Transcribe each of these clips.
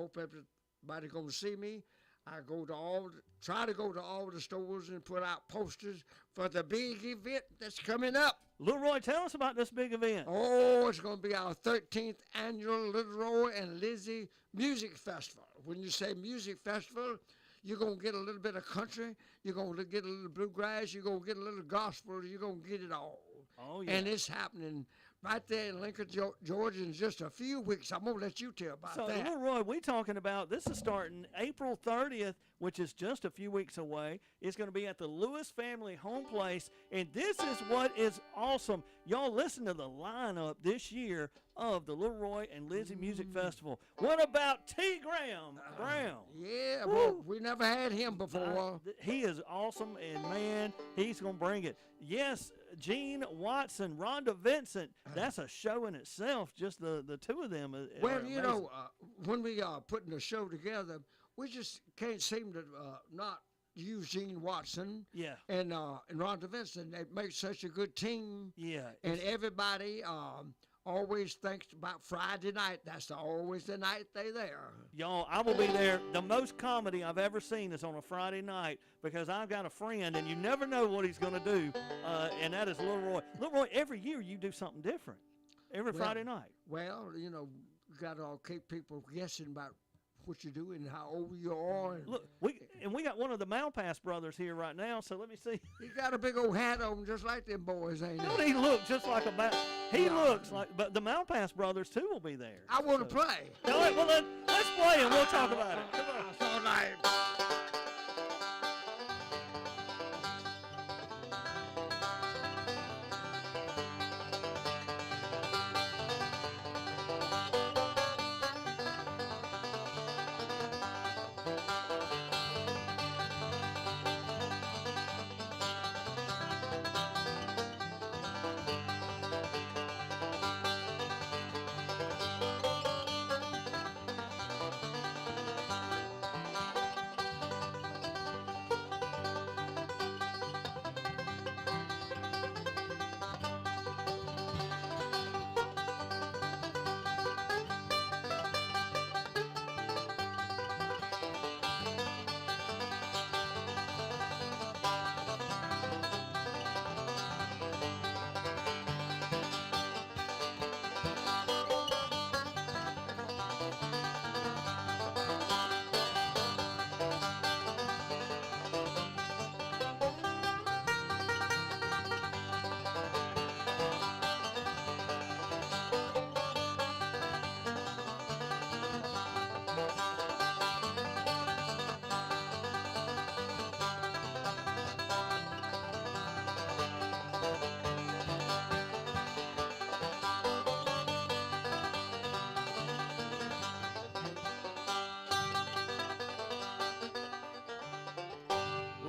hope everybody gonna see me. I try to go to all the stores and put out posters for the big event that's coming up. Little Roy, tell us about this big event. Oh, it's going to be our 13th annual Little Roy and Lizzie Music Festival. When you say music festival, you're going to get a little bit of country, you're going to get a little bluegrass, you're going to get a little gospel, you're going to get it all. Oh, yeah. And it's happening right there in Lincoln, Georgia in just a few weeks. I'm going to let you tell about So, that. Little Roy, we talking about, this is starting April 30th, which is just a few weeks away. It's going to be at the Lewis Family Home Place, and this is what is awesome. Y'all listen to the lineup this year of the Little Roy and Lizzie Music Festival. What about T. Graham Brown? Yeah, well, we never had him before. He is awesome, and man, he's going to bring it. Yes, Gene Watson, Rhonda Vincent, that's a show in itself, just the two of them. Well, you know, when we are putting the show together, we just can't seem to not use Gene Watson and Rhonda Vincent. They make such a good team. Yeah. And everybody always thinks about Friday night. That's always the night they're there. Y'all, I will be there. The most comedy I've ever seen is on a Friday night because I've got a friend, and you never know what he's going to do, and that is Little Roy. Little Roy, every year you do something different, every Friday night. Well, you know, you got to keep people guessing about what you do and how old you are. And look, we got one of the Malpass brothers here right now, so let me see. He got a big old hat on just like them boys, ain't he? Don't he look just like he looks like, but the Malpass brothers too will be there. I want to play. All right, well, let's play and we'll talk about it. Come on. That's all right.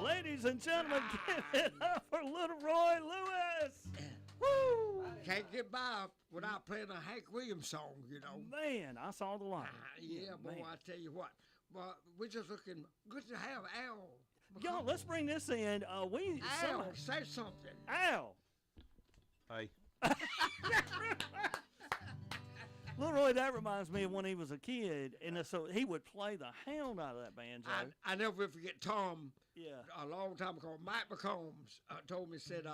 Ladies and gentlemen, give it up for Little Roy Lewis. Woo! Can't get by without playing a Hank Williams song, you know. Man, I saw the line. Yeah, boy, man. I tell you what. Well, we're just looking good to have Al. Y'all, let's bring this in. Al, say something. Al. Hey. Little Roy, that reminds me of when he was a kid, and so he would play the hound out of that banjo. I never will forget Tom. Yeah. A long time ago, Mike McCombs told me, said,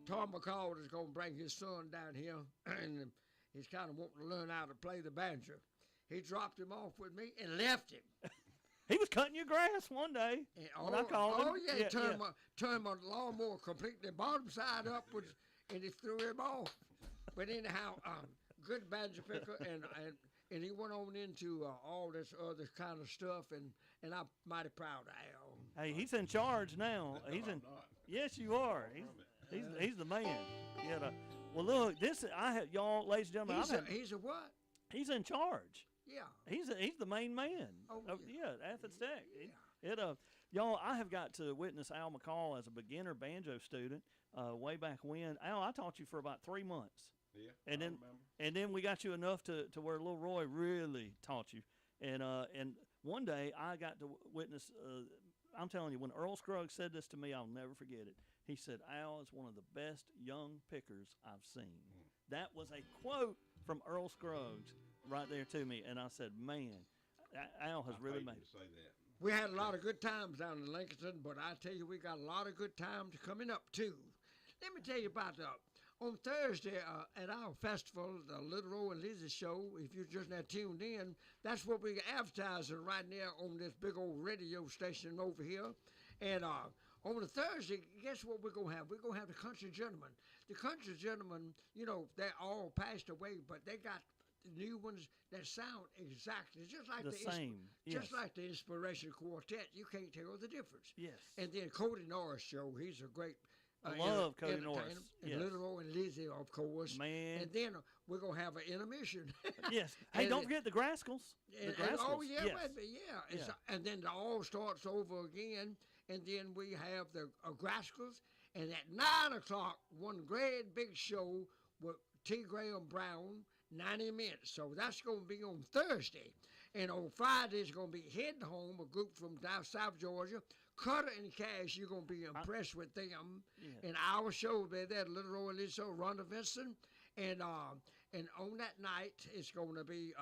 Tom McCall is going to bring his son down here, and he's kind of wanting to learn how to play the banjo. He dropped him off with me and left him. He was cutting your grass one day when I called him. Oh, yeah, he turned my lawnmower completely bottom side upwards, and he threw him off. But anyhow, good banjo picker, and he went on into all this other kind of stuff, and I'm mighty proud of Al. Hey, he's in charge now. He's in. Yes, you are. He's the man. Well, look, y'all, ladies and gentlemen. He's a what? He's in charge. Yeah. He's the main man. Oh, Athens Tech. Yeah. Y'all, I have got to witness Al McCall as a beginner banjo student way back when. Al, I taught you for about 3 months. Yeah. And then we got you enough to where Little Roy really taught you. And one day I got to witness. I'm telling you, when Earl Scruggs said this to me, I'll never forget it. He said, "Al is one of the best young pickers I've seen." That was a quote from Earl Scruggs right there to me, and I said, "Man." Al has I really hate made. you to say that. We had a lot of good times down in Lincoln, but I tell you, we got a lot of good times coming up too. Let me tell you about on Thursday at our festival, the Little Roy and Lizzie show. If you just now tuned in, that's what we're advertising right now on this big old radio station over here. And on the Thursday, guess what we're gonna have? We're gonna have the Country Gentlemen. The Country Gentlemen, you know, they all passed away, but they got new ones that sound exactly just like The same, just yes. like the Inspiration Quartet. You can't tell the difference. Yes. And then Cody Norris show. He's a great. I love Cody entertainer. Norris, And yes. Little Roy and Lizzie, of course. Man. And then we're gonna have an intermission. Yes. Hey, And don't it- forget the Graskels. The And- Graskels. oh yeah, yes. wait a minute, yeah. Yeah. And then it all starts over again, and then we have the Graskels, and at 9 o'clock, one great big show with T. Graham Brown, 90 minutes. So that's going to be on Thursday, and on Friday it's going to be Heading Home, a group from down South Georgia. Cutter and Cash, you're going to be impressed with them. Yeah. And our show will be there, Little Roy Lee Show, Rhonda Vincent, and on that night it's going to be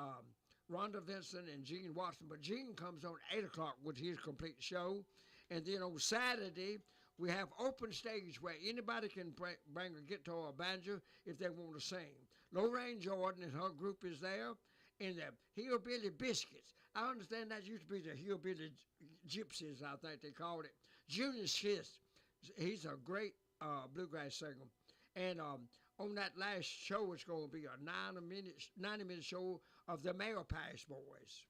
Rhonda Vincent and Gene Watson. But Gene comes on 8 o'clock with his complete show. And then on Saturday, we have open stage where anybody can bring a guitar or banjo if they want to sing. Lorraine Jordan and her group is there. And the Hillbilly Biscuits. I understand that used to be the Hillbilly Gypsies, I think they called it. Junior Schiss, he's a great bluegrass singer. And on that last show, it's going to be a 90-minute show of the Mail Pass Boys.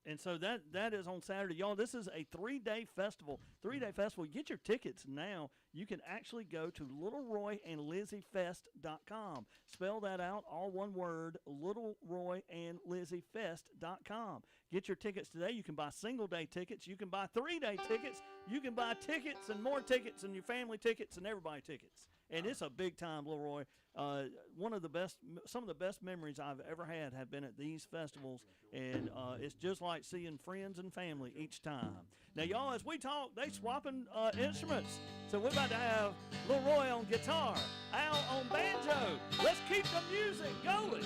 And so that is on Saturday. Y'all, this is a 3-day festival. 3-day festival. Get your tickets now. You can actually go to littleroyandlizziefest.com. Spell that out, all one word, littleroyandlizziefest.com. Get your tickets today. You can buy single-day tickets. You can buy 3-day tickets. You can buy tickets and more tickets and your family tickets and everybody tickets. And it's a big time, Little Roy. Some of the best memories I've ever had have been at these festivals, and it's just like seeing friends and family each time. Now, y'all, as we talk, they swapping instruments. So we're about to have Little Roy on guitar, Al on banjo. Let's keep the music going.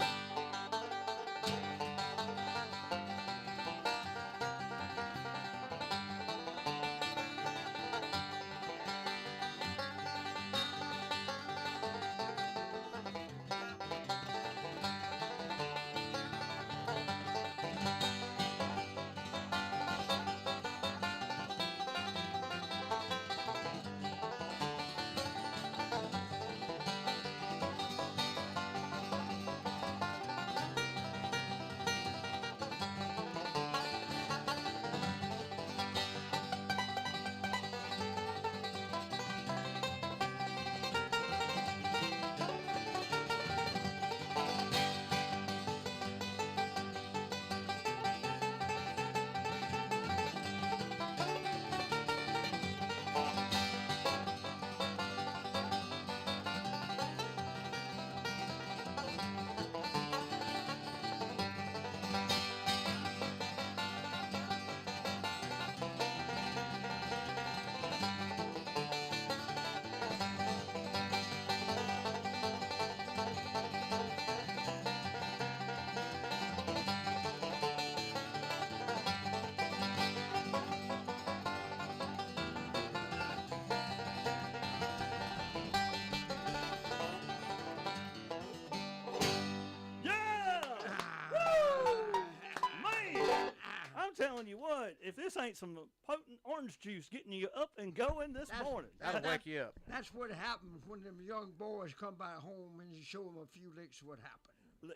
Telling you what, if this ain't some potent orange juice getting you up and going this morning. That'll wake you up. That's what happens when them young boys come back home and you show them a few licks what happened.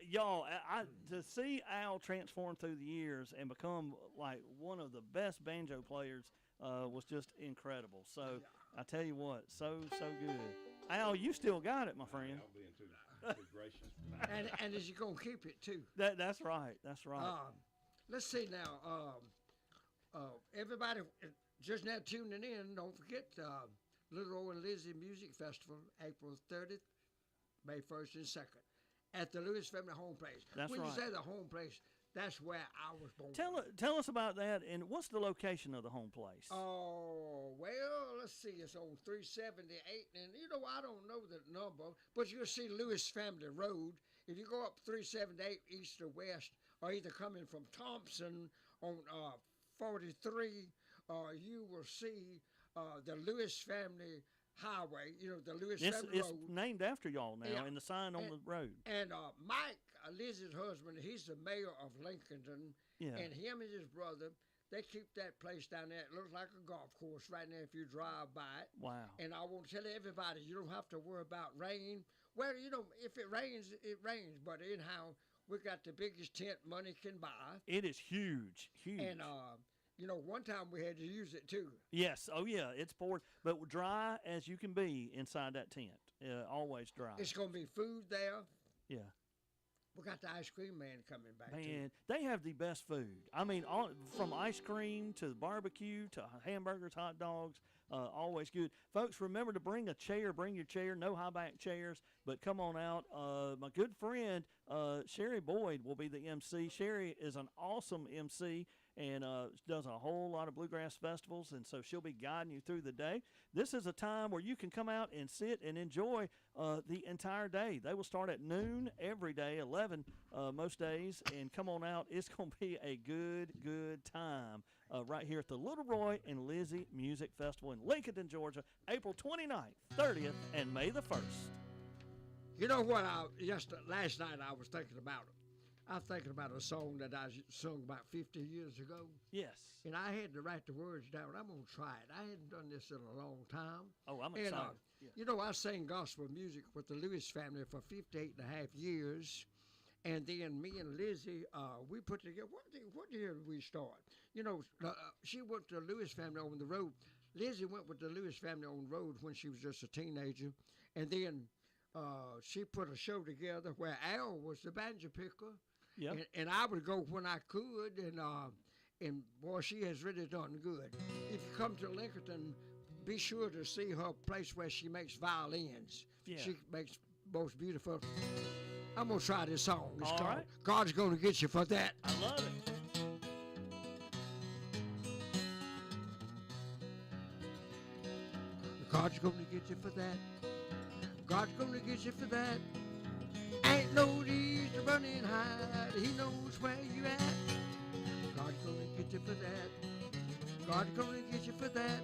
Y'all, to see Al transform through the years and become like one of the best banjo players was just incredible. So I tell you what, so good. Al, you still got it, my friend. I'll be too gracious. And is you gonna keep it too? That's right. That's right. Let's see now. Everybody just now tuning in, don't forget Little Roy and Lizzie Music Festival, April 30th, May 1st and 2nd, at the Lewis Family Home Place. That's when right. you say the home place, that's where I was born. Tell us about that, and what's the location of the home place? Oh, well, let's see. It's on 378, and I don't know the number, but you'll see Lewis Family Road. If you go up 378 east or west, or either coming from Thompson on 43, you will see the Lewis family highway. You know, the Lewis family It's road. named after y'all now, Yeah. and the sign on the road. And Mike, Lizzie's husband, he's the mayor of Lincolnton, Yeah. and him and his brother, they keep that place down there. It looks like a golf course right now if you drive by it. Wow. And I want to tell everybody, you don't have to worry about rain. Well, you know, if it rains, it rains. But anyhow, we got the biggest tent money can buy. It is huge, huge. And, you know, one time we had to use it too. Yes. Oh, yeah. It's poured, but dry as you can be inside that tent. Always dry. It's going to be food there. Yeah. We got the ice cream man coming back too. Man, they have the best food. I mean, from ice cream to barbecue to hamburgers, hot dogs, always good. Folks, remember to bring a chair. Bring your chair. No high back chairs, but come on out. My good friend Sherry Boyd will be the MC. Sherry is an awesome MC and does a whole lot of bluegrass festivals, and so she'll be guiding you through the day. This is a time where you can come out and sit and enjoy the entire day. They will start at noon every day, 11 most days, and come on out. It's going to be a good time right here at the Little Roy and Lizzie Music Festival in Lincoln, Georgia, April 29th, 30th, and May the 1st. You know what? Last night I was thinking about it. I was thinking about a song that I sung about 50 years ago, Yes. and I had to write the words down. I'm gonna try it. I hadn't done this in a long time. Oh, I'm And, excited. Yeah. you know, I sang gospel music with the Lewis family for 58 and a half years. And then me and Lizzie, we put together, what year did we start? You know, she went to the Lewis family on the road. Lizzie went with the Lewis family on the road when she was just a teenager. And then she put a show together where Al was the banjo picker. Yep. And I would go when I could. And boy, she has really done good. If you come to Lincoln, be sure to see her place where she makes violins. Yeah. She makes most beautiful. I'm going to try this song. It's All called right. God's Going to Get You for That. I love it. God's going to get you for that. God's going to get you for that. Ain't no need to run and hide. He knows where you at. God's going to get you for that. God's going to get you for that.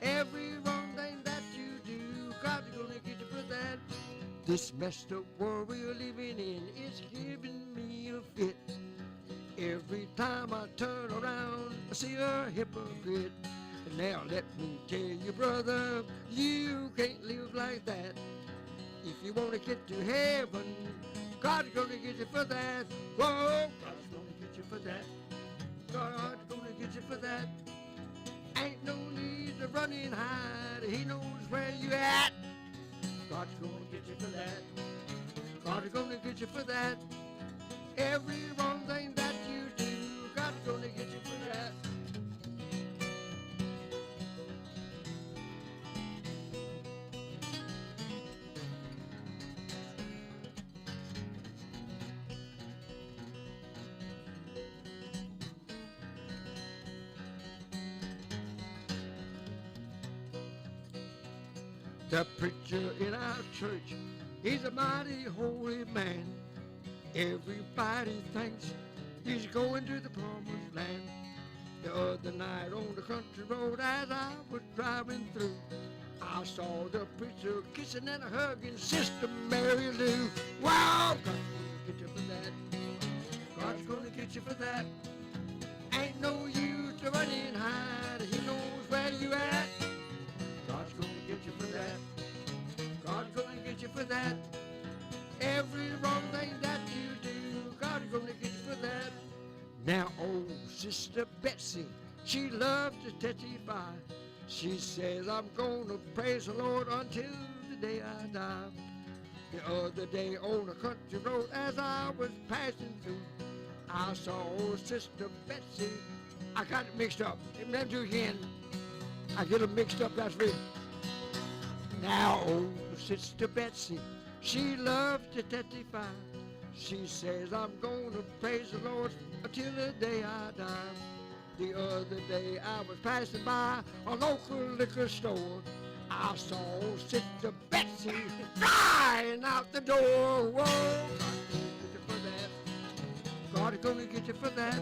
Every wrong thing that you do, God's going to get you for that. This messed up world we're living in is giving me a fit. Every time I turn around, I see a hypocrite. And now let me tell you, brother, you can't live like that. If you want to get to heaven, God's going to get you for that. Whoa, God's going to get you for that. God's going to get you for that. Ain't no need to run and hide. He knows where you at. God's going to get you for that. God's going to get you for that. Every wrong thing that you do, God's going to get you for that. The preacher in our church, he's a mighty holy man. Everybody thinks he's going to the promised land. The other night on the country road as I was driving through, I saw the preacher kissing and hugging Sister Mary Lou. Wow, God's gonna get you for that. God's gonna get you for that. Ain't no use to run and hide. He knows where you at. God's gonna get you for that. God's gonna get you for that. Every wrong thing that you do, God's gonna get you for that. Now, old Sister Betsy, she loves to testify. She says, I'm gonna praise the Lord until the day I die. The other day on the country road as I was passing through, I saw old Sister Betsy. I got it mixed up. Let me do it again. I get them mixed up, that's right. Now, old Sister Betsy, she loves to testify. She says, I'm gonna praise the Lord until the day I die. The other day I was passing by a local liquor store. I saw Sister Betsy flying out the door. Whoa, God's gonna get you for that. God's gonna get you for that.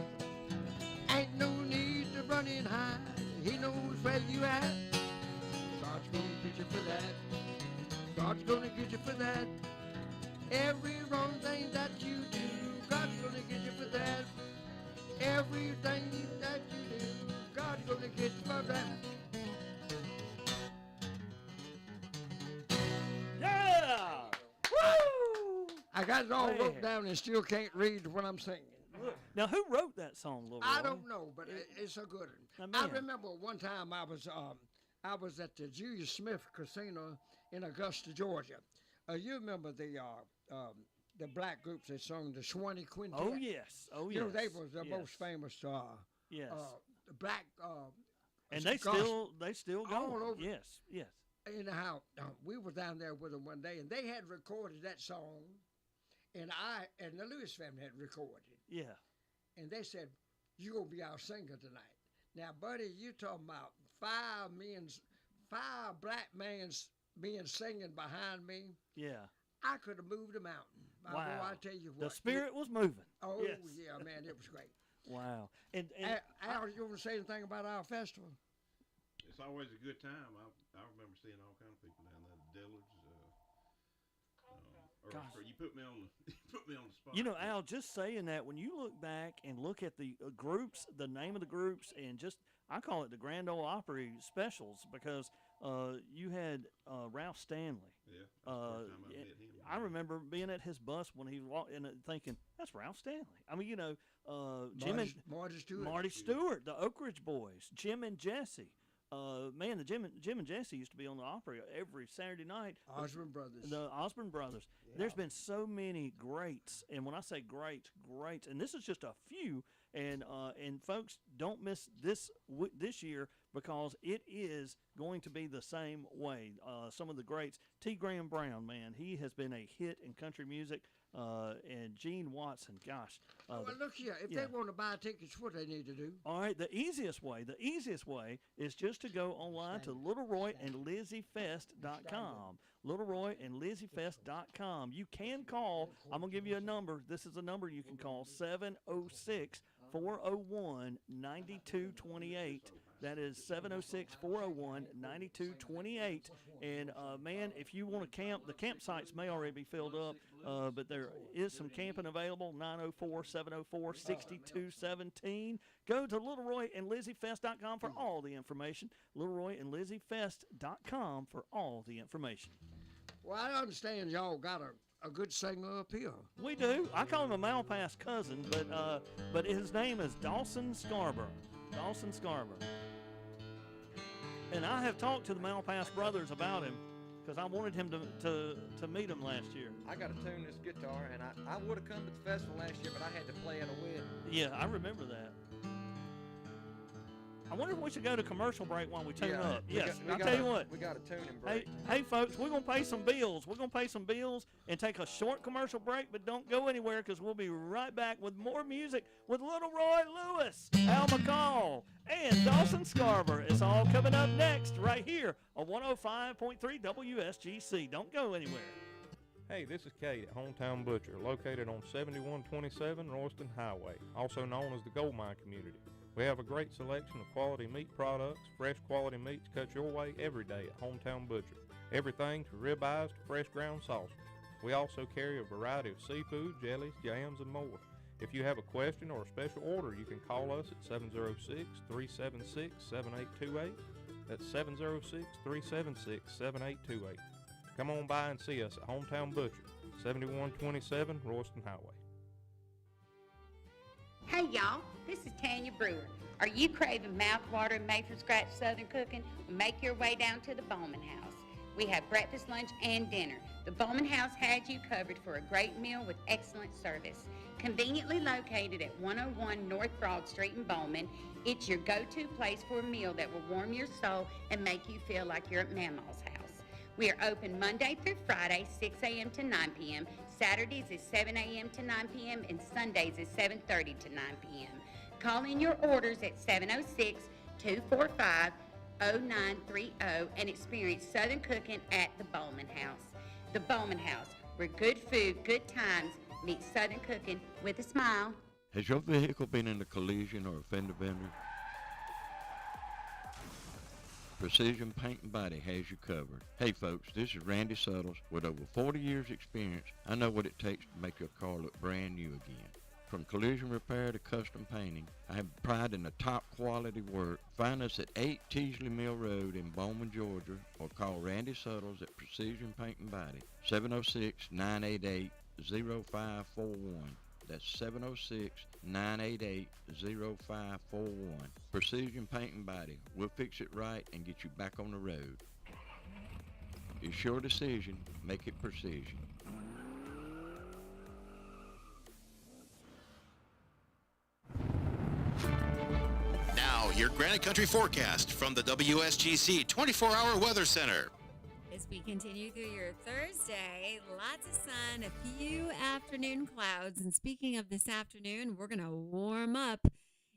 everything that you do, God's gonna get you for that. Yeah! Woo! I got it all wrote Man. down and still can't read what I'm singing. Now, who wrote that song, Little I Roy? don't know, but it's a good one. Now, I man. remember one time I was at the Julius Smith Casino in Augusta, Georgia. You remember the black groups that sung the Swanee Quintet? Oh, yes. Oh, yes. You know, they was the yes. most famous Yes. black and they still go. all over. Yes, yes. Anyhow, we were down there with them one day, and they had recorded that song, and the Lewis family had recorded. Yeah. And they said, "You gonna be our singer tonight." Now, buddy, you talking about five black men being singing behind me? Yeah. I could have moved a mountain. Wow. I tell you what. The spirit was moving. Oh Yes. yeah, man, it was great. Wow. And Al, you want to say anything about our festival? It's always a good time. I remember seeing all kind of people down there. The Dillards. Gosh. You put me on the spot. you know, Al, just saying that, when you look back and look at the groups, the name of the groups, and just, I call it the Grand Ole Opry specials, because you had Ralph Stanley. Yeah. That's the first time I met him. I remember being at his bus when he walked in, thinking, that's Ralph Stanley. I mean, you know, Jim and Marty Stewart. Marty Stewart, the Oak Ridge Boys, Jim and Jesse. Man, the Jim and Jesse used to be on the Opry every Saturday night. Osborne Brothers. The Osborne Brothers. There's been so many greats, and when I say greats, and this is just a few. And folks, don't miss this year, because it is going to be the same way. Some of the greats, T. Graham Brown, man, he has been a hit in country music. And Gene Watson, gosh. Well, look here. If they want to buy tickets, what they need to do? All right, the easiest way is just to go online to LittleRoyandLizzieFest.com. LittleRoyandLizzieFest.com. You can call. I'm going to give you a number. This is a number you can call, 706-401-9228. That is 706-401-9228. And, man, if you want to camp, the campsites may already be filled up, but there is some camping available, 904-704-6217. Go to LittleRoyandLizzieFest.com for all the information. LittleRoyandLizzieFest.com for all the information. Well, I understand y'all got a good singer up here. We do. I call him a Malpass cousin, but his name is Dawson Scarborough. Dawson Scarborough. And I have talked to the Malpass brothers about him, because I wanted him to meet him last year. I got to tune this guitar, and I would have come to the festival last year, but I had to play at a wedding. Yeah, I remember that. I wonder if we should go to commercial break while we tune up. Yes, I'll tell you what. We got a tuning break. Hey, folks, we're going to pay some bills. We're going to pay some bills and take a short commercial break, but don't go anywhere, because we'll be right back with more music with Little Roy Lewis, Al McCall, and Dawson Scarborough. It's all coming up next right here on 105.3 WSGC. Don't go anywhere. Hey, this is Kate at Hometown Butcher, located on 7127 Royston Highway, also known as the Gold Mine Community. We have a great selection of quality meat products, fresh quality meats cut your way every day at Hometown Butcher. Everything to ribeyes to fresh ground sausage. We also carry a variety of seafood, jellies, jams, and more. If you have a question or a special order, you can call us at 706-376-7828. That's 706-376-7828. Come on by and see us at Hometown Butcher, 7127 Royston Highway. Hey y'all, this is Tanya Brewer. Are you craving mouth-watering, made-from-scratch Southern cooking? Well, make your way down to the Bowman House. We have breakfast, lunch, and dinner. The Bowman House has you covered for a great meal with excellent service. Conveniently located at 101 North Broad Street in Bowman, it's your go-to place for a meal that will warm your soul and make you feel like you're at Mama's house. We are open Monday through Friday, 6 a.m. to 9 p.m., Saturdays is 7 a.m. to 9 p.m., and Sundays is 7:30 to 9 p.m. Call in your orders at 706-245-0930 and experience Southern cooking at the Bowman House. The Bowman House, where good food, good times meet Southern cooking with a smile. Has your vehicle been in a collision or a fender bender? Precision Paint and Body has you covered. Hey folks, this is Randy Suttles. With over 40 years experience, I know what it takes to make your car look brand new again. From collision repair to custom painting, I have pride in the top quality work. Find us at 8 Teasley Mill Road in Bowman, Georgia, or call Randy Suttles at Precision Paint and Body, 706-988-0541. That's 706-988-0541. Precision Paint and Body. We'll fix it right and get you back on the road. It's your decision. Make it precision. Now, your Granite Country forecast from the WSGC 24-hour Weather Center. As we continue through your Thursday, lots of sun, a few afternoon clouds. And speaking of this afternoon, we're going to warm up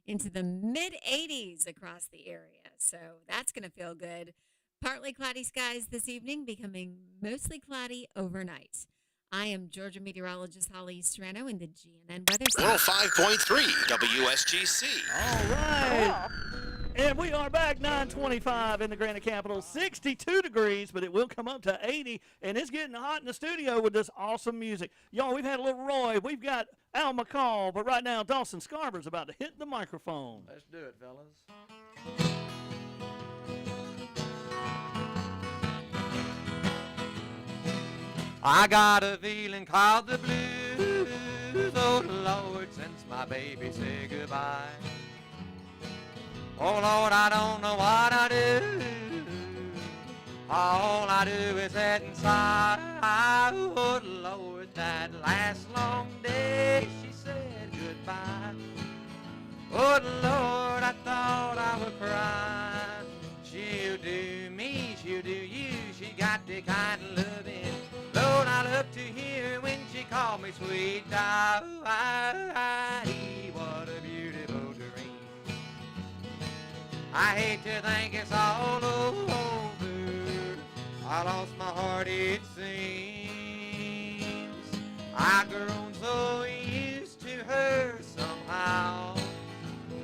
into the mid-80s across the area. So that's going to feel good. Partly cloudy skies this evening, becoming mostly cloudy overnight. I am Georgia meteorologist Holly Strano in the GNN Weather Center. 105.3 WSGC. All right. And we are back, 9:25 in the Granite Capital, 62 degrees, but it will come up to 80, and it's getting hot in the studio with this awesome music. Y'all, we've had a little Roy, we've got Al McCall, but right now Dawson Scarber's about to hit the microphone. Let's do it, fellas. I got a feeling called the blues, oh Lord, since my baby said goodbye. Oh Lord, I don't know what I do. All I do is sit inside. Oh Lord, that last long day she said goodbye. Oh Lord, I thought I would cry. She'll do me, she'll do you. She got the kind of loving Lord I love to hear when she called me sweet. What a beautiful dream. I hate to think it's all over. I lost my heart, it seems. I've grown so used to her somehow.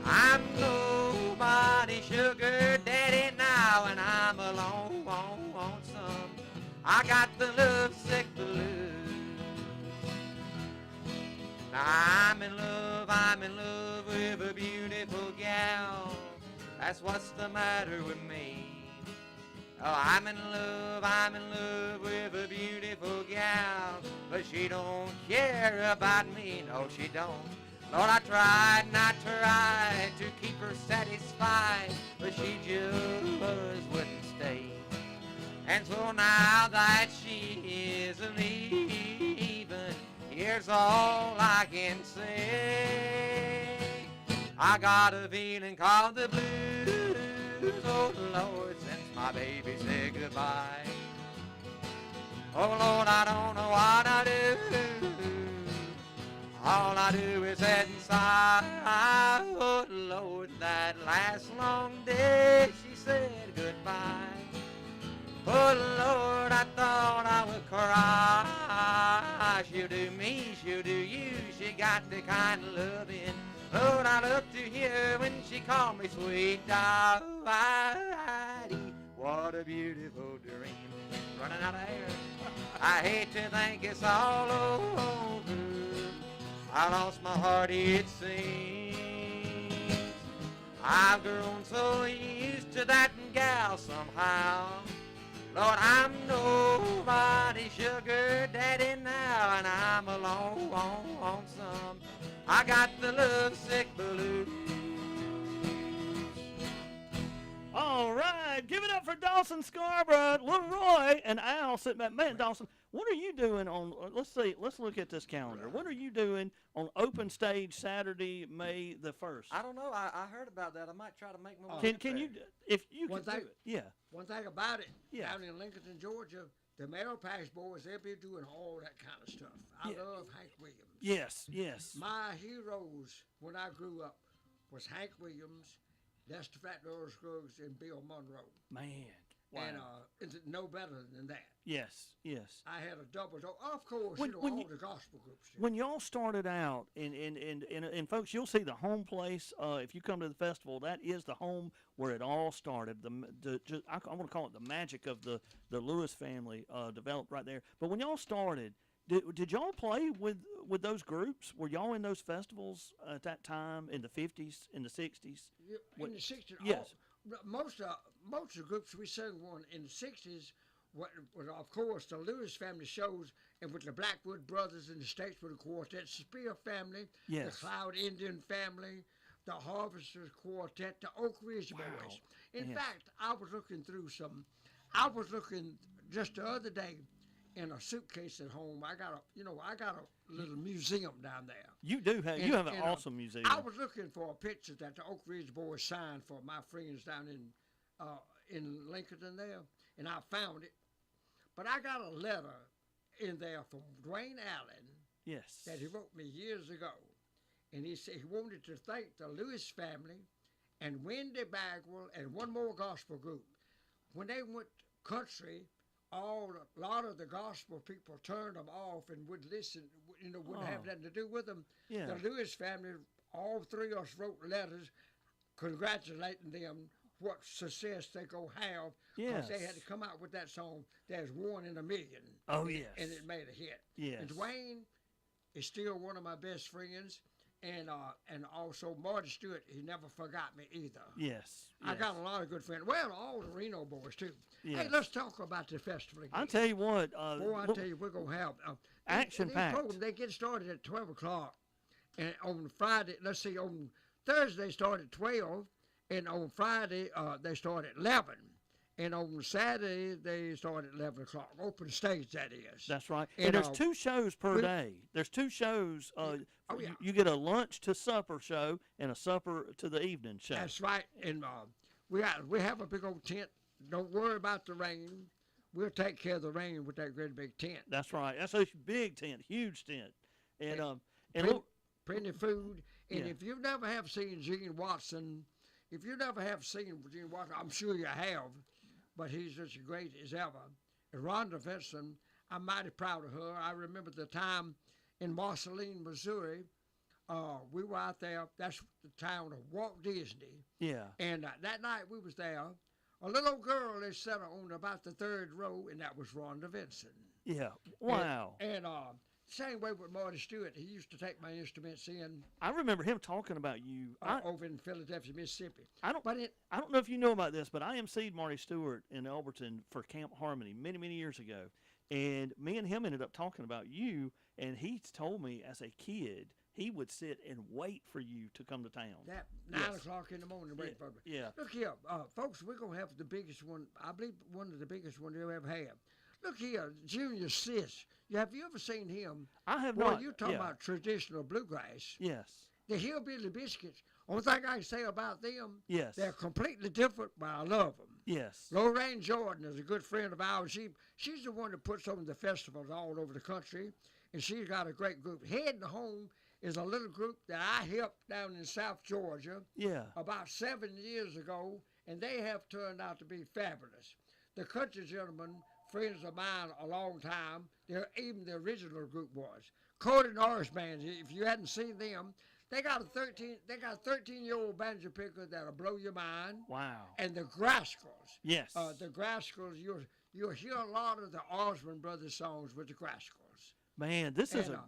I'm nobody's sugar daddy now, and I'm alone on some. I got the lovesick blues. Now I'm in love with a beautiful gal. That's what's the matter with me. Oh, I'm in love with a beautiful gal, but she don't care about me, no she don't. Lord, I tried to keep her satisfied, but she just wouldn't stay. And so now that she is leaving, here's all I can say. I got a feeling called the blues, oh Lord, since my baby said goodbye. Oh Lord, I don't know what I do. All I do is sit inside. Oh Lord, that last long day she said goodbye. Oh Lord, I thought I would cry. She'll do me, she'll do you. She got the kind of loving Lord I love to hear when she called me sweet. What a beautiful dream. Running out of air. I hate to think it's all over. I lost my heart, it seems. I've grown so used to that gal somehow. Lord, I'm nobody's sugar daddy now, and I'm alone on some. I got the lovesick blues. All right, give it up for Dawson Scarborough, Little Roy, and Al sitting back. Man, Dawson, what are you doing on, let's look at this calendar. What are you doing on Open Stage Saturday, May the 1st? I don't know. I heard about that. I might try to make my way. Can you, if you One can thing- do it, yeah. One thing about it, Yeah. down in Lincoln, Georgia, the Meadow Patch Boys, they'll be doing all that kind of stuff. I Yeah. love Hank Williams. Yes. My heroes when I grew up was Hank Williams, Lester Fat Little Scruggs, and Bill Monroe. Man, wow. And it's no better than that. Yes. I had a double dose. Of course, When all you- the gospel groups did. When y'all started out, and folks, you'll see the home place. If you come to the festival, that is the home where it all started. I want to call it the magic of the Lewis family developed right there. But when y'all started, Did y'all play with those groups? Were y'all in those festivals at that time in the 50s, in the 60s? In the 60s, Yes. most of the groups we sang one in the 60s was of course the Lewis family shows, and with the Blackwood Brothers in the Stateswood Quartet, Spear family, Yes. the Cloud Indian family, the Harvesters Quartet, the Oak Ridge Wow. Boys. In Yes. fact, I was looking just the other day in a suitcase at home. I got a little museum down there. You do have you have an awesome museum. I was looking for a picture that the Oak Ridge Boys signed for my friends down in Lincoln there, and I found it. But I got a letter in there from Dwayne Allen Yes. that he wrote me years ago, and he said he wanted to thank the Lewis family and Wendy Bagwell and one more gospel group. When they went country, a lot of the gospel people turned them off and would listen, wouldn't have nothing to do with them. Yeah. The Lewis family, all three of us wrote letters congratulating them what success they go have. Yes. They had to come out with that song, There's One in a Million. Oh, yes. And it made a hit. Yes. And Dwayne is still one of my best friends. And also Marty Stewart, he never forgot me either. Yes. I got a lot of good friends. Well, all the Reno boys too. Hey, Yes. let's talk about the festival again. I'll tell you what. Boy, I tell you, we're gonna have Action-packed. These programs, they get started at 12 o'clock, and on Friday, let's see, on Thursday start at 12, and on Friday they start at 11, and on Saturday they start at 11 o'clock. Open stage, that is. That's right. And, And, there's 2 shows per we- day. There's 2 shows. Oh, yeah. You get a lunch to supper show and a supper to the evening show. That's right, and we have a big old tent. Don't worry about the rain. We'll take care of the rain with that great big tent. That's right. That's a big tent, huge tent, and Plenty, look, plenty of food. And Yeah. if you never have seen Gene Watson, I'm sure you have, but he's as great as ever. And Rhonda Vinson, I'm mighty proud of her. I remember the time in Marceline, Missouri, we were out there. That's the town of Walt Disney. yeah, And that night we was there. A little girl is sat on about the 3rd row, and that was Rhonda Vinson. yeah. Wow. And same way with Marty Stewart. He used to take my instruments in I remember him talking about you. over in Philadelphia, Mississippi. I don't know if you know about this, but I emceed Marty Stewart in Elberton for Camp Harmony many, many years ago. And me and him ended up talking about you, and he told me as a kid he would sit and wait for you to come to town. That 9 Yes. o'clock in the morning, waiting for me. Yeah. Look here, folks, we're going to have the biggest one, I believe one of the biggest ones you'll ever have. Look here, Junior Sis. Have you ever seen him? I have Boy, not. you talking yeah. about traditional bluegrass. Yes. The Hillbilly Biscuits. Only thing I can say about them, Yes. they're completely different, but I love them. Yes. Lorraine Jordan is a good friend of ours. She's the one that puts on the festivals all over the country, and she's got a great group. Heading Home is a little group that I helped down in South Georgia Yeah. about 7 years ago, and they have turned out to be fabulous. The Country Gentlemen, friends of mine a long time, even the original group was. Cody Norris Band, if you hadn't seen them, they got a 13-year-old banjo picker that'll blow your mind. Wow. And the Graskels. Yes. The Graskels, you'll hear a lot of the Osmond Brothers songs with the Graskels. Man, this is And,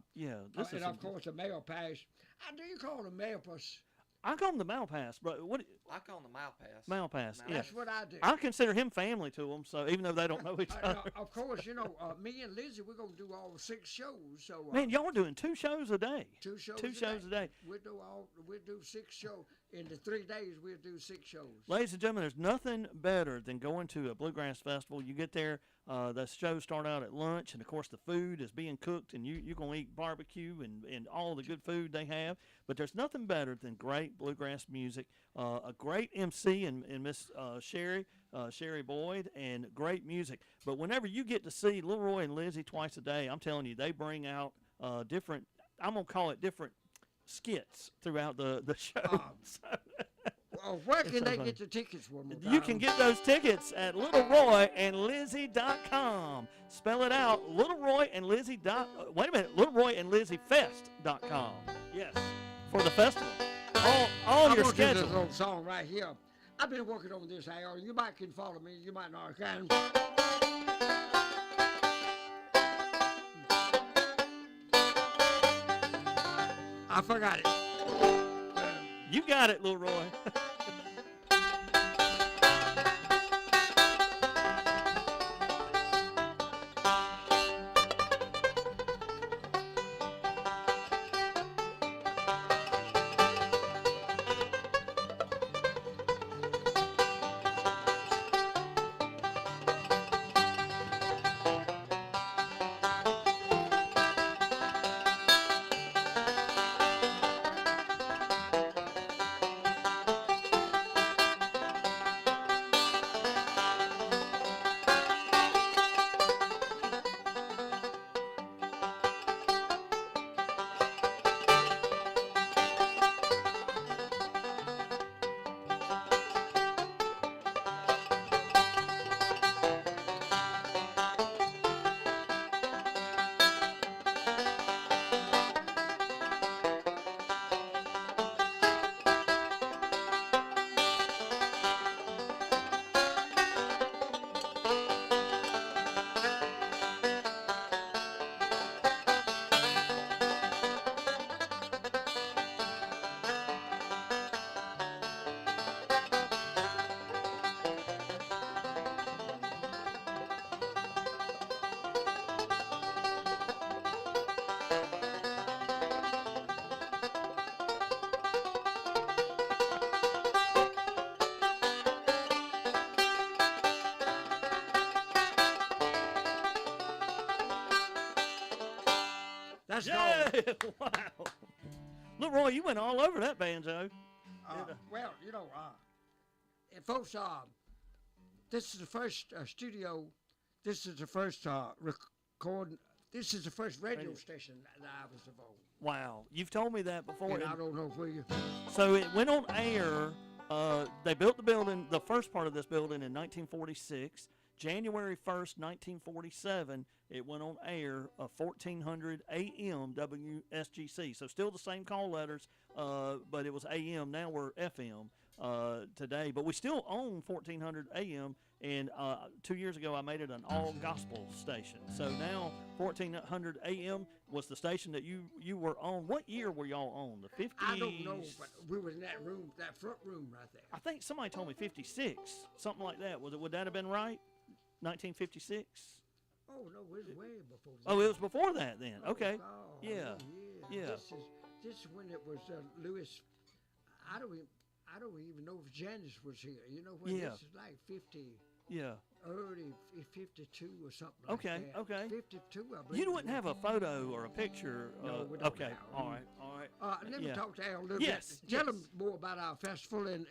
this and is of course the Mail Pass. How do you call them Mail Pass? I call him the Malpass, but what I call them the Malpass. Malpass? Yeah. That's what I do. I consider him family to them, so even though they don't know each other. Of course, me and Lizzie, we're going to do all 6 shows. So Man, y'all are doing 2 shows a day. 2 shows. Two shows a day. We'll do 6 shows. In the 3 days, we'll do 6 shows. Ladies and gentlemen, there's nothing better than going to a bluegrass festival. You get there, the shows start out at lunch, and of course the food is being cooked, and you're going to eat barbecue and all the good food they have. But there's nothing better than great bluegrass music, a great MC and Miss Sherry Boyd, and great music. But whenever you get to see Little Roy and Lizzie twice a day, I'm telling you, they bring out different, I'm going to call it different skits throughout the show. Where can so they funny. get the tickets one more You time? can get those tickets at littleroyandlizzie.com. Spell it out, Wait a minute, littleroyandlizziefest.com. Yes, for the festival. All I'm your gonna do schedule. this little song right here. I've been working on this, Al. You might can follow me. You might not can. I forgot it. You got it, Little Roy. That's Yeah! gold. Wow. Little Roy, you went all over that banjo. Well, and folks, this is the first studio. This is the first recording. This is the first radio station that I was involved. Wow. You've told me that before. And I don't know where you. So it went on air. They built the building, the first part of this building, in 1946. January 1st, 1947, it went on air, 1400 AM WSGC. So still the same call letters, but it was AM. Now we're FM today. But we still own 1400 AM. And 2 years ago, I made it an all-gospel station. So now 1400 AM was the station that you were on. What year were y'all on? The 50s? I don't know, but we was in that room, that front room right there. I think somebody told me 56, something like that. Would that have been right? 1956? Oh, no, it was way before that. Oh, it was before that then. Oh, Okay. God, Yeah. Yeah. This is when it was Louis. I don't even know if Janice was here. You know when Yeah. this is like 50. Yeah. Early 52 or something Okay, like that. okay. 52, I believe. You wouldn't have a photo or a picture. No, we don't Okay. now. All right. All right. Let me Yeah. talk to Al a little Yes, bit. Tell yes. him more about our festival and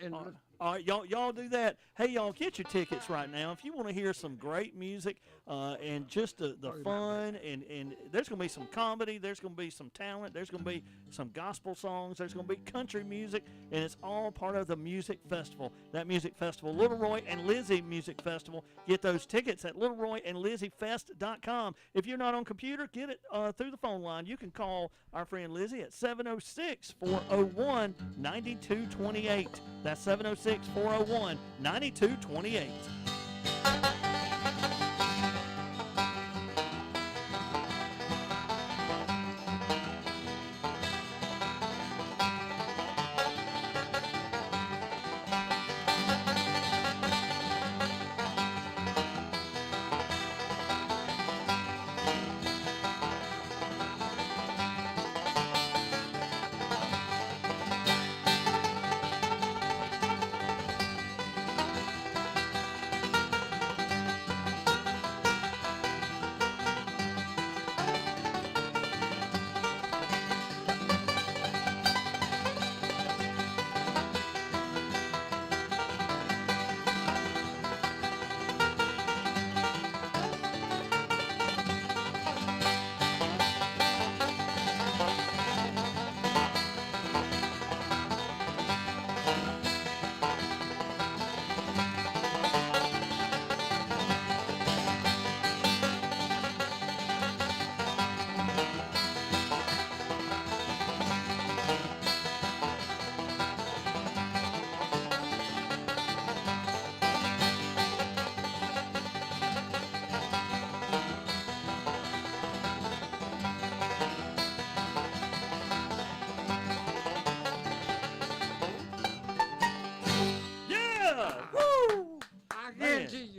All right, y'all do that. Hey, y'all, get your tickets right now. If you want to hear some great music and just the fun, and there's going to be some comedy, there's going to be some talent, there's going to be some gospel songs, there's going to be country music, and it's all part of the music festival. That music festival, Little Roy and Lizzie Music Festival. Get those tickets at littleroyandlizziefest.com. If you're not on computer, get it through the phone line. You can call our friend Lizzie at 706-401-9228. That's 706-401-9228.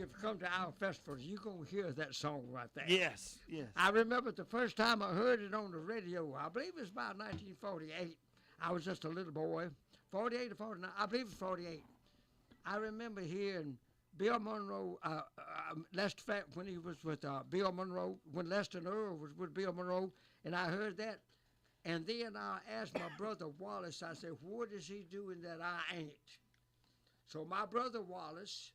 if you come to our festival, you're going to hear that song right there. Yes, yes. I remember the first time I heard it on the radio. I believe it was about 1948. I was just a little boy. 48 or 49. I believe it's 48. I remember hearing Bill Monroe, Lester Fat, when he was with Bill Monroe, when Lester Earl was with Bill Monroe, and I heard that. And then I asked my brother Wallace, I said, what is he doing that I ain't? So my brother Wallace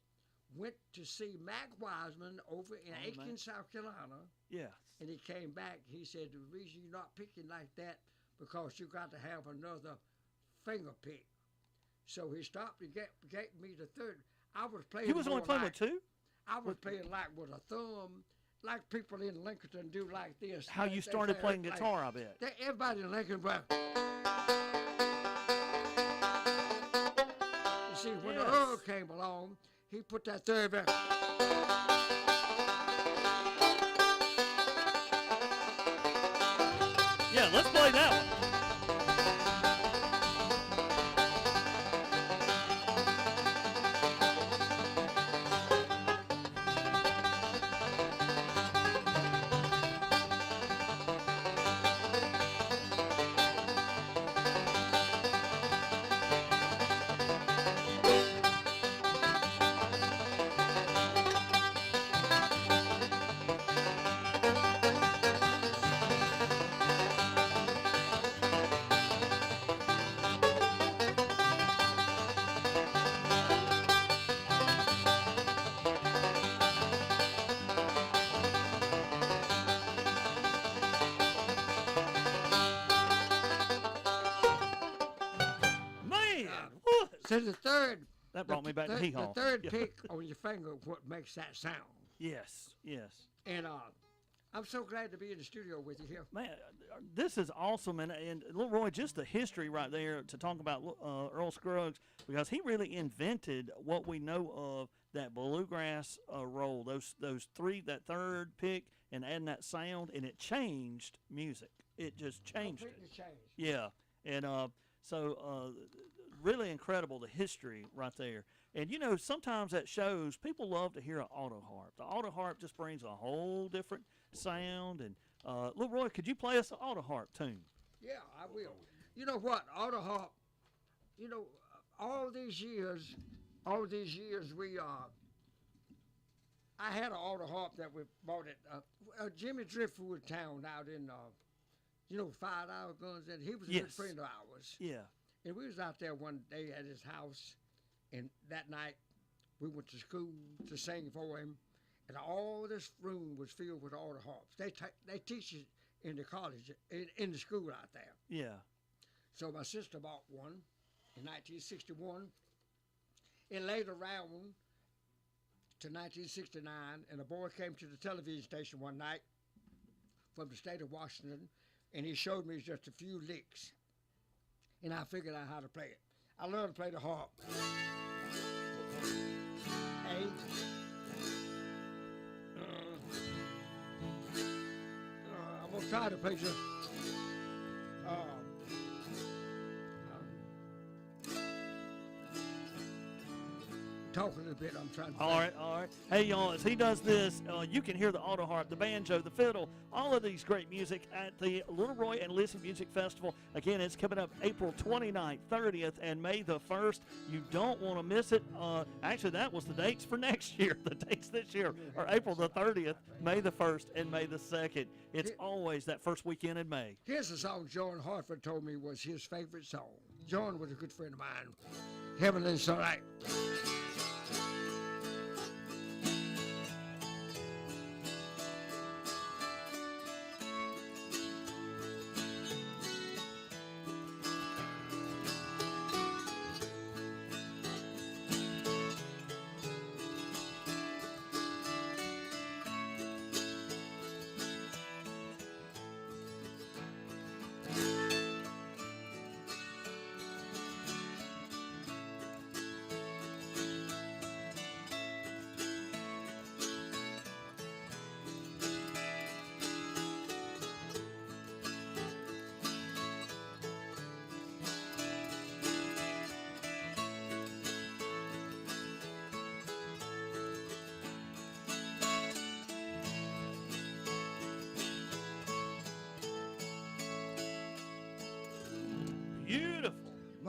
went to see Mac Wiseman over in Aiken, South Carolina. Yes. And he came back. He said, the reason you're not picking like that, because you got to have another finger pick. So he stopped and gave me the third. I was playing. He was only more playing like, with two? I was playing like with a thumb, like people in Lincoln do like this. How you started playing guitar, I bet. Everybody in Lincoln, but you see, when the Earl came along, he put that third back. Yeah, let's play that one. So the third. That brought me back to Hee Haw. The third Yeah. pick on your finger, what makes that sound. Yes, yes. And I'm so glad to be in the studio with you here. Man, this is awesome. And Little Roy, just the history right there to talk about Earl Scruggs, because he really invented what we know of that bluegrass roll, those three, that third pick, and adding that sound, and it changed music. It just changed Completely it. changed. Yeah, and so really incredible, the history right there. And, you know, sometimes at shows, people love to hear an auto harp. The auto harp just brings a whole different sound. And, Little Roy, could you play us an auto harp tune? Yeah, I will. You know what? Auto harp, you know, all these years, we, I had an auto harp that we bought at Jimmy Driftwood Town out in, you know, $5 Guns, and he was a good friend of ours. Yeah. And we was out there one day at his house, and that night we went to school to sing for him, and all this room was filled with auto harps. They teach it in the college, in the school out there. Yeah. So my sister bought one in 1961. It later around to 1969, and a boy came to the television station one night from the state of Washington, and he showed me just a few licks. And I figured out how to play it. I learned to play the harp. A. I'm gonna try to play just. Talk a little bit. I'm trying to. All right. Hey, y'all, as he does this, you can hear the auto harp, the banjo, the fiddle, all of these great music at the Little Roy and Lizzie Music Festival. Again, it's coming up April 29th, 30th, and May the 1st. You don't want to miss it. Actually, that was the dates for next year. The dates this year are April the 30th, May the 1st, and May the 2nd. It's always that first weekend in May. Here's a song John Hartford told me was his favorite song. John was a good friend of mine. Heavenly Sunlight.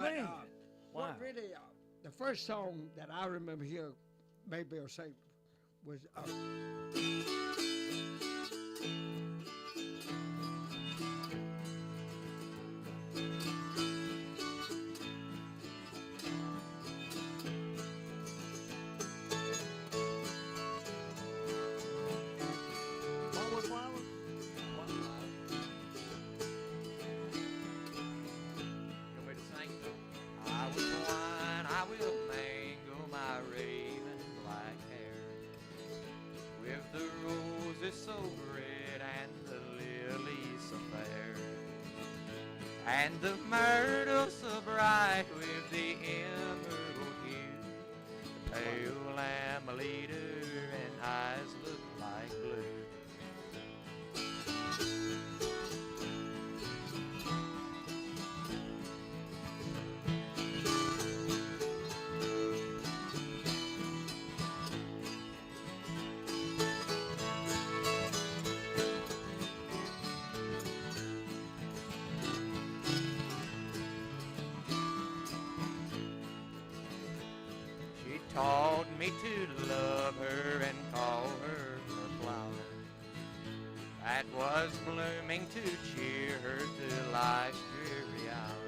But Man, wow. what really, the first song that I remember here, maybe I'll say, was Longwood Flowers? You want me to sing? I will whine, I will mangle my raven black hair with the roses so red and the lilies so fair, and the myrtle so bright with the emerald hue, the pale amelita and eyes look like blue. She taught me to love her and call her a flower that was blooming to cheer her through life's dreary hour.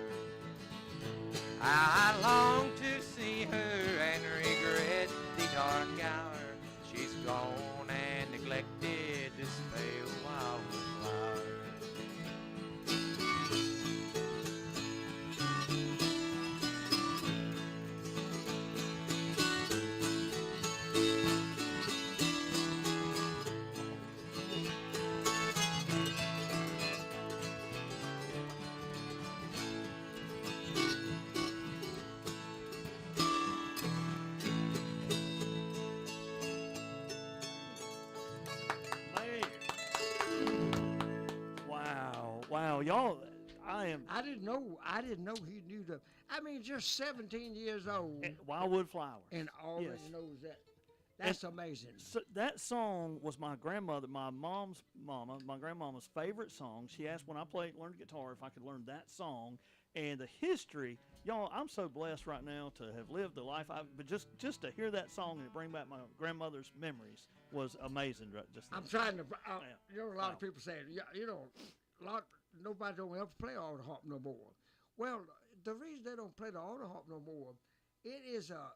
I long to see her and regret the dark hour. She's gone and neglected this pale wildwood flower. Wow, y'all, I didn't know he knew the. I mean, just 17 years old Wildwood Flowers. and already Yes. knows that. That's amazing. So that song was my grandmother, my mom's mama, my grandmama's favorite song. She asked when I learned guitar if I could learn that song. And the history, y'all, I'm so blessed right now to have lived the life but just to hear that song and bring back my grandmother's memories was amazing. Just I'm trying to. Yeah. A lot of people say, nobody don't ever play auto harp no more. Well, the reason they don't play the auto harp no more, it is a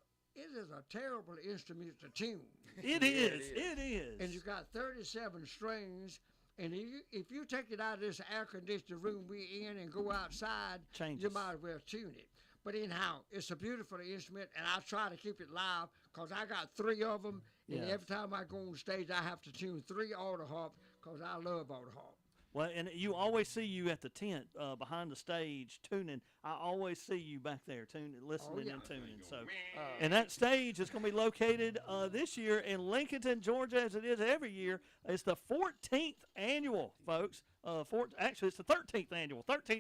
terrible instrument to tune. It is. And you got 37 strings, and if you take it out of this air conditioned room we in and go outside, Changes. you might as well tune it. But anyhow, it's a beautiful instrument, and I try to keep it live because I got 3 of them, and Yeah. every time I go on stage, I have to tune 3 auto harps because I love auto harp. Well, and you always see you at the tent behind the stage tuning. I always see you back there listening yeah. and tuning. So, and that stage is going to be located this year in Lincolnton, Georgia, as it is every year. It's the 14th annual, folks. Actually, it's the 13th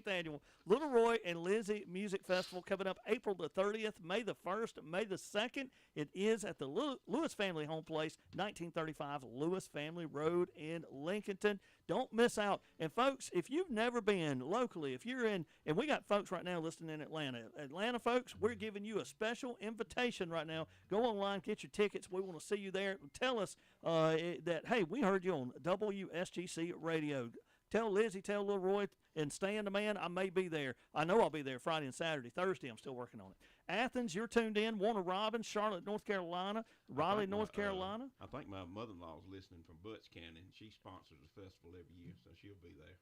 annual Little Roy and Lizzie Music Festival coming up April the 30th, May the 1st, May the 2nd. It is at the Lewis Family Home Place, 1935 Lewis Family Road in Lincolnton. Don't miss out. And folks, if you've never been locally, if you're in, and we got folks right now listening in Atlanta. Atlanta folks, we're giving you a special invitation right now. Go online, get your tickets. We want to see you there. Tell us that, hey, we heard you on WSGC Radio. Tell Lizzie, tell Little Roy, and Stan the man, I may be there. I know I'll be there Friday and Saturday. Thursday, I'm still working on it. Athens, you're tuned in. Warner Robins, Charlotte, North Carolina, Raleigh, North Carolina. I think my mother-in-law is listening from Butts County, and she sponsors the festival every year, so she'll be there.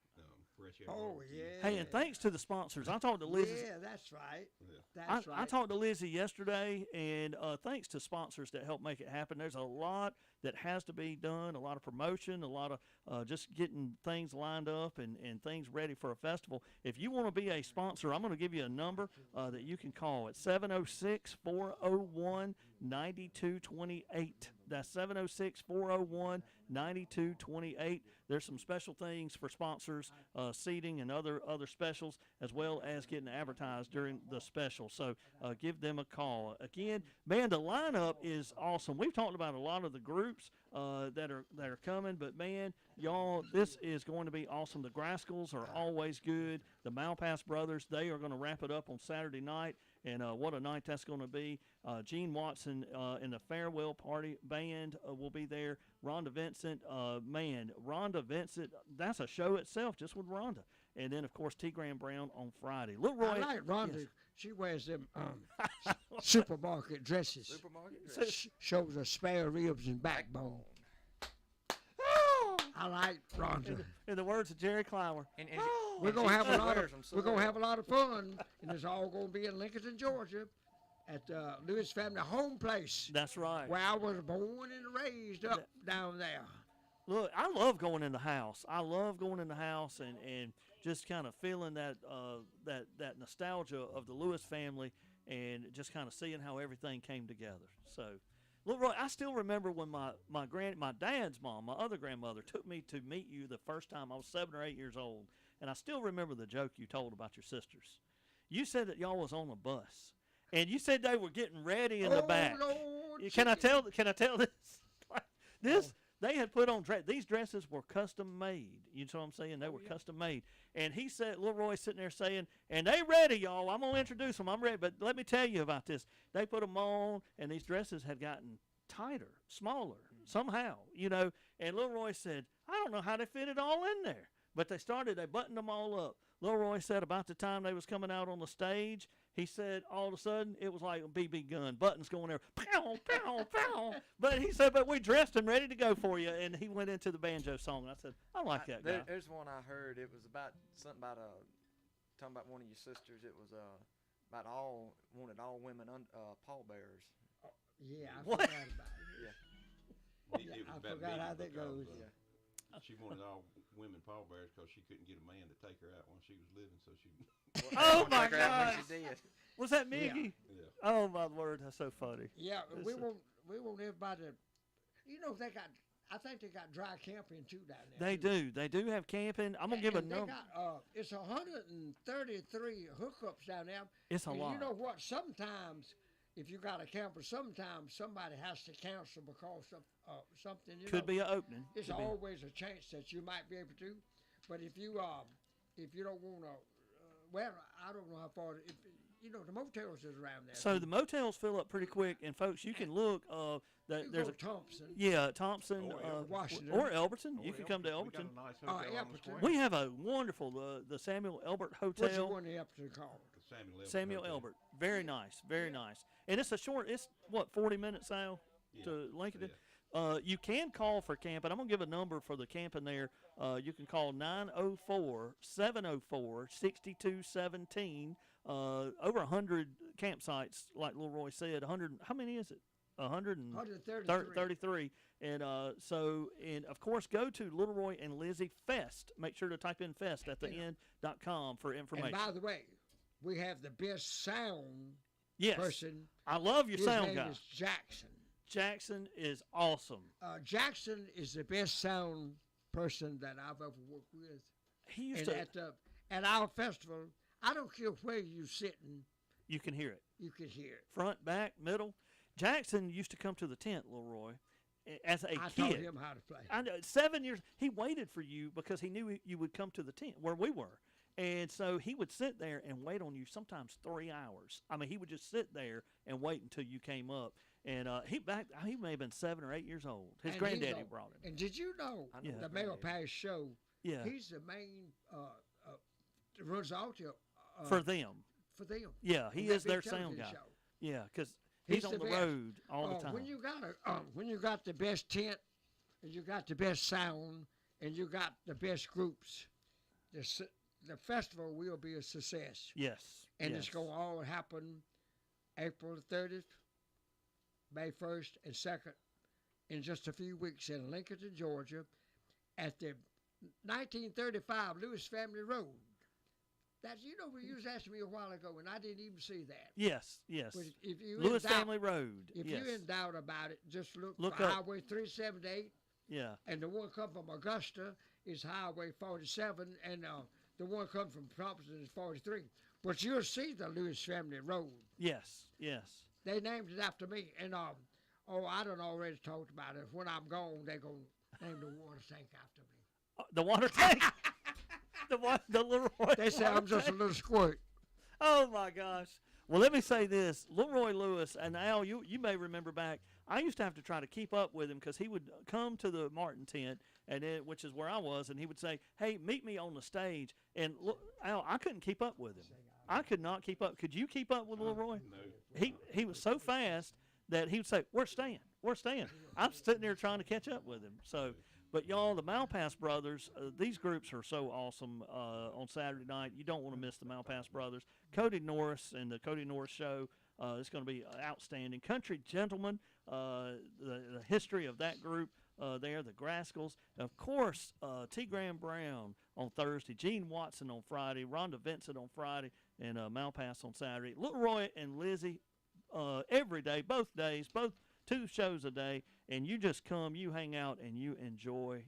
Fresh Air Oh, Barbecue. yeah. Hey, and thanks to the sponsors. I talked to Lizzie. Yeah, that's right. Yeah. That's right. I talked to Lizzie yesterday, and thanks to sponsors that help make it happen. There's a lot that has to be done, a lot of promotion, a lot of just getting things lined up and things ready for a festival. If you want to be a sponsor, I'm going to give you a number that you can call at 706-401-9228. That's 706-401-9228. There's some special things for sponsors, seating and other specials, as well as getting advertised during the special. So give them a call. Again, man, the lineup is awesome. We've talked about a lot of the groups that are coming, but man, y'all, this is going to be awesome. The Grascals are always good. The Malpass brothers, they are going to wrap it up on Saturday night. And what a night that's going to be. Gene Watson and the Farewell Party Band will be there. Rhonda Vincent, Rhonda Vincent, that's a show itself just with Rhonda. And then, of course, T. Graham Brown on Friday. Little Roy. I like Rhonda. Yes. She wears them supermarket dresses. Supermarket dress. Shows her spare ribs and backbone. I like Rhonda. In the words of Jerry Clower. And We're and gonna she have a lot wears of 'em so we're gonna well. have a lot of fun, and it's all gonna be in Lincoln, Georgia, at Lewis Family Home Place, That's right. where I was born and raised up down there. Look, I love going in the house. I love going in the house and just kind of feeling that that nostalgia of the Lewis family and just kind of seeing how everything came together. So, look, Roy, I still remember when my dad's mom, my other grandmother, took me to meet you the first time. I was 7 or 8 years old, and I still remember the joke you told about your sisters. You said that y'all was on a bus, and you said they were getting ready in the back. Lord, Can I chicken. tell? Can I tell this? This they had put on these dresses were custom made. You know what I'm saying? They were custom made. And he said, little Roy sitting there saying, "And they ready, y'all. I'm gonna introduce them. I'm ready." But let me tell you about this. They put them on, and these dresses had gotten tighter, smaller somehow. And little Roy said, "I don't know how they fit it all in there." But they buttoned them all up. Little Roy said about the time they was coming out on the stage, he said all of a sudden it was like a BB gun, buttons going there, pow, pow, pow. But he said, "But we dressed and ready to go for you." And he went into the banjo song. And I said, "I like that guy." There's one I heard. It was about something about talking about one of your sisters. It was about wanted all women pallbearers. Yeah, I What? forgot about it. Yeah. It was I about forgot me how that because, goes. She wanted all women pallbearers because she couldn't get a man to take her out when she was living, so she. Oh my Take her out when gosh! she did. Was that Miggy? Yeah. Oh my word, that's so funny. Yeah, It's we a- won't everybody. I think they got dry camping too down there. They do have camping. I'm gonna give a And they number. got, it's 133 hookups down there. It's a And lot. you know what? Sometimes, if you got a camper, sometimes somebody has to cancel because of something. Could be an opening. It's Could be. always a chance that you might be able to. But if you don't want to, well, I don't know how far. The motels is around there. So too. the motels fill up pretty quick, and folks, you can look. You There's go a to Thompson. Thompson, Washington. or Elberton. You Or can come to We got Elberton. a nice hotel on the Elberton. square. We have a wonderful the Samuel Elbert What's the Hotel. one in Epton called? Samuel Hotel. Elbert, very nice, very nice. And it's a short. It's what 40 minutes, Sal, to Lincoln. You can call for camping. I'm gonna give a number for the camping there. You can call 904-704-6217. Over 100 campsites, like Little Roy said. 100. How many is it? 133. And and of course, go to Little Roy and Lizzie Fest. Make sure to type in Fest at the end.com for information. And by the way, we have the best sound Yes, person. I love your His sound name guy. is Jackson. Jackson is awesome. Jackson is the best sound person that I've ever worked with. He used And to. at our festival, I don't care where you're sitting, You can hear it. you can hear it. Front, back, middle. Jackson used to come to the tent, Little Roy, as a I kid. taught him how to play. I know, 7 years. He waited for you because he knew you would come to the tent where we were. And so he would sit there and wait on you sometimes 3 hours. I mean, he would just sit there and wait until you came up. And he may have been 7 or 8 years old. His And granddaddy he's brought him. And did you know I know Yeah. the his Mail granddaddy. Pass show? Yeah, He's the main runs out there for them. for them. Yeah, on he that is their big sound television guy. show. Yeah, because he's on the best. road all the time. When you got the best tent, and you got the best sound, and you got the best groups, the festival will be a success. Yes. And yes. it's going to all happen April the 30th, May 1st, and 2nd, in just a few weeks in Lincoln, Georgia, at the 1935 Lewis Family Road. That's, you know, you was asking me a while ago, and I didn't even see that. Yes, yes. But if you Lewis in doubt, Family Road. If yes. you're in doubt about it, just look up. Highway 378, Yeah. and the one come from Augusta is Highway 47, and the one come from Thompson is 43. But you'll see the Lewis Family Road. Yes, yes. They named it after me, and I done already talked about it. When I'm gone, they gonna name the water tank after me. The water tank. the Leroy. They say water I'm just a tank. little squirt. Oh my gosh. Well, let me say this: Leroy Lewis, and Al, you may remember back. I used to have to try to keep up with him because he would come to the Martin tent, and which is where I was, and he would say, "Hey, meet me on the stage." And look, Al, I couldn't keep up with him. I could not keep up. Could you keep up with Leroy? No. He was so fast that he would say, "We're staying. We're staying." I'm sitting there trying to catch up with him. So. But y'all, the Malpass brothers, these groups are so awesome on Saturday night. You don't want to miss the Malpass brothers. Cody Norris and the Cody Norris Show. It's going to be outstanding. Country Gentlemen, the history of that group there, the Grascals. Of course, T. Graham Brown on Thursday, Gene Watson on Friday, Rhonda Vincent on Friday, and Malpass on Saturday. Little Roy and Lizzie every day, both days, both 2 shows a day, and you just come, you hang out, and you enjoy.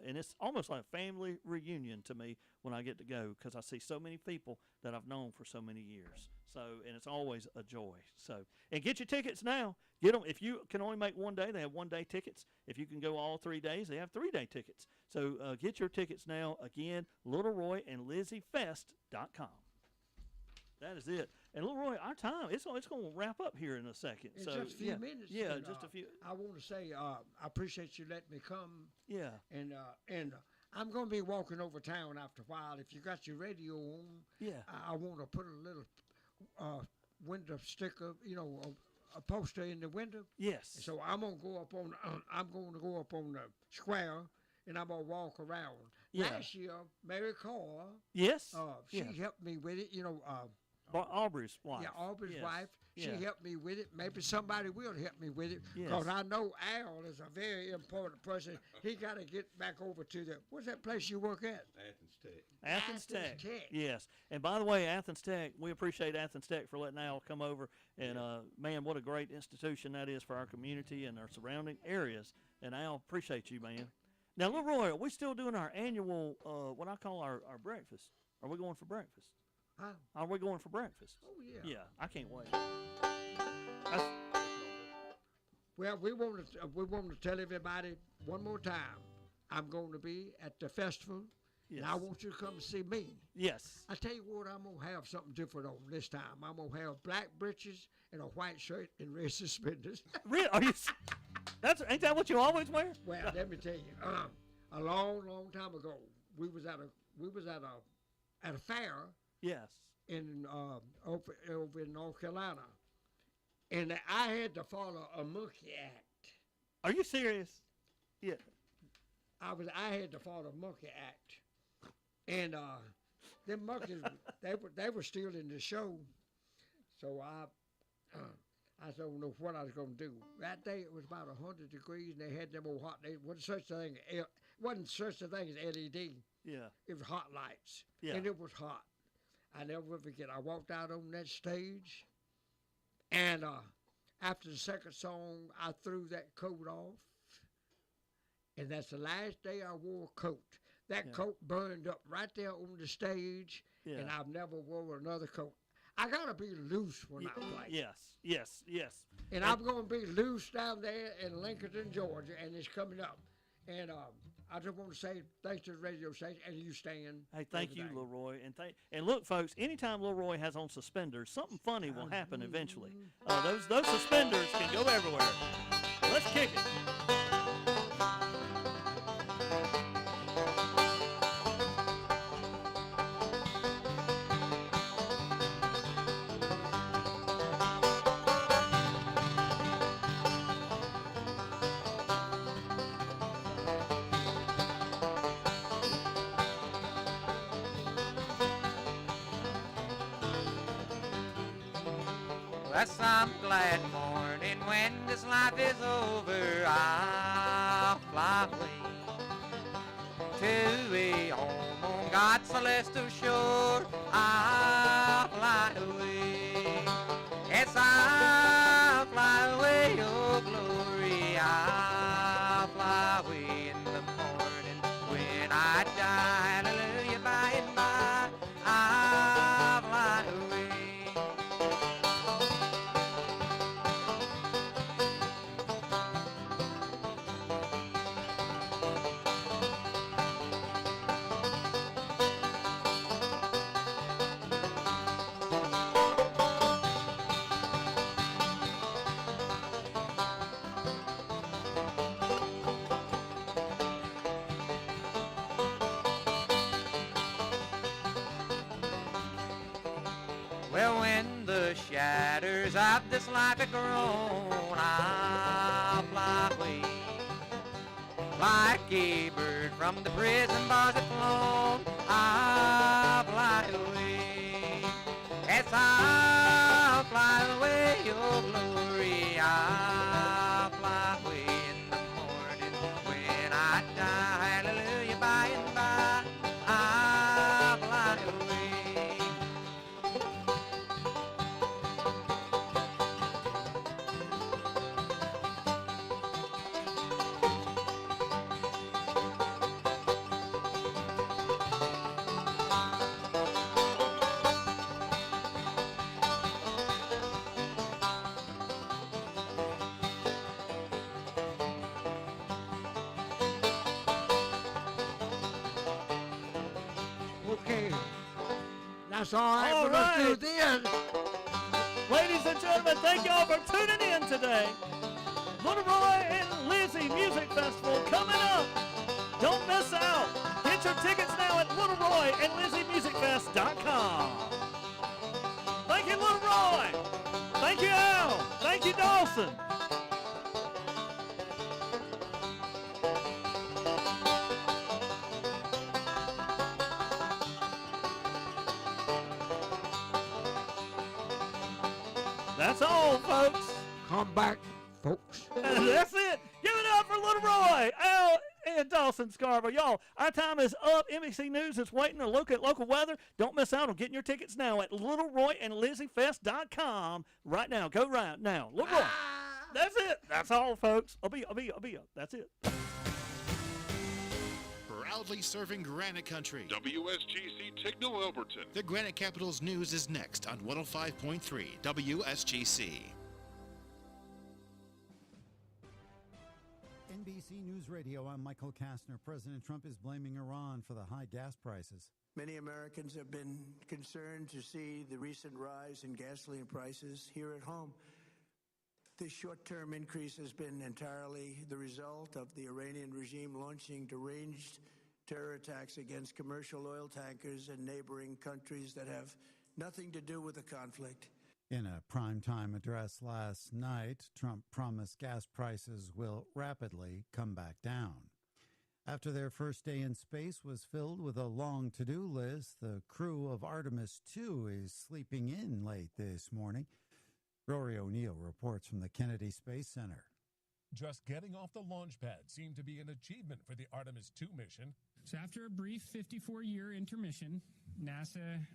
And it's almost like a family reunion to me when I get to go because I see so many people that I've known for so many years. So, and it's always a joy. So, and get your tickets now. Get them. If you can only make one day, they have one-day tickets. If you can go all 3 days, they have 3-day tickets. So get your tickets now. Again, LittleRoyandLizzieFest.com. That is it. And Little Roy, our time, it's going to wrap up here in a second. In so just a few minutes. Yeah, and, just a few. I want to say I appreciate you letting me come. Yeah. And I'm going to be walking over town after a while. If you got your radio on, Yeah. I want to put a little window sticker, a poster in the window. Yes. So I'm going to go up on the square, and I'm going to walk around. Yeah. Last year, Mary Carr, Yes. she helped me with it. Aubrey's wife. Yeah, Aubrey's Yes. wife. She Yeah. helped me with it. Maybe somebody will help me with it. Yes. Because I know Al is a very important person. He got to get back over to what's that place you work at? Athens Tech. Athens Tech. Athens Tech. Yes. And by the way, Athens Tech, we appreciate Athens Tech for letting Al come over. And, man, what a great institution that is for our community and our surrounding areas. And, Al, appreciate you, man. Now, Leroy, are we still doing our annual, what I call our breakfast? Are we going for breakfast? Huh? Are we going for breakfast? Oh, yeah. Yeah, I can't wait. Well, we want to tell everybody one more time. I'm going to be at the festival, and I Yes. want you to come see me. Yes. I tell you what, I'm going to have something different on this time. I'm going to have black breeches and a white shirt and red suspenders. Really? Are you? Ain't that what you always wear? Well, let me tell you, a long, long time ago, we was at a fair Yes. in over in North Carolina, and I had to follow a monkey act. Are you serious? Yeah. I had to follow a monkey act, and them monkeys they were still in the show, so I don't know what I was gonna do. That day it was about 100 degrees, and they had them old hot. They wasn't such a thing. Wasn't such a thing as LED. Yeah. It was hot lights, Yeah. and it was hot. I never will forget. I walked out on that stage, and after the second song, I threw that coat off, and that's the last day I wore a coat. That Yeah. coat burned up right there on the stage, Yeah. and I've never wore another coat. I gotta be loose when I play. Yes. Yes. Yes. And I'm going to be loose down there in Lincoln, Georgia, and it's coming up. And I just want to say thanks to the radio station and you, Stan. Hey, thank you, Leroy, and look, folks. Anytime Leroy has on suspenders, something funny will happen eventually. Those suspenders can go everywhere. Let's kick it. Well, some glad morning when this life is over, I'll fly away to a home on God's celestial shore, I'll fly away. Yes, I'll fly away, oh glory, I'll fly away in the morning when I die, hallelujah, by and by, I'll fly away. Well, when the shadows of this life are grown, I'll fly away. Like a bird from the prison bars have flown, I'll fly away. Yes, I'll fly away, oh glory, I'll fly away in the morning when I die, hallelujah, by and by, I'll fly away. Okay. That's all right. All But let's do right. this. Ladies and gentlemen, thank y'all for tuning in today. Little Roy and Lizzie Music Festival coming up. Don't miss out. Get your tickets now at LittleRoyandLizzieMusicFest.com. Thank you, Little Roy. Thank you, Al. Thank you, Dawson. That's all, folks. Come back, folks. That's it. Give it up for Little Roy, Al, and Dawson Scarborough. Y'all, our time is up. NBC News is waiting to look at local weather. Don't miss out on getting your tickets now at LittleRoyandLizzieFest.com right now. Go right now. Little Roy. That's it. That's all, folks. I'll be up. That's it. Proudly serving Granite Country. WSGC Tignall Elberton. The Granite Capital's news is next on 105.3 WSGC. NBC News Radio, I'm Michael Kastner. President Trump is blaming Iran for the high gas prices. Many Americans have been concerned to see the recent rise in gasoline prices here at home. This short-term increase has been entirely the result of the Iranian regime launching deranged terror attacks against commercial oil tankers in neighboring countries that have nothing to do with the conflict. In a primetime address last night, Trump promised gas prices will rapidly come back down. After their first day in space was filled with a long to-do list, the crew of Artemis II is sleeping in late this morning. Rory O'Neill reports from the Kennedy Space Center. Just getting off the launch pad seemed to be an achievement for the Artemis II mission. So after a brief 54-year intermission, NASA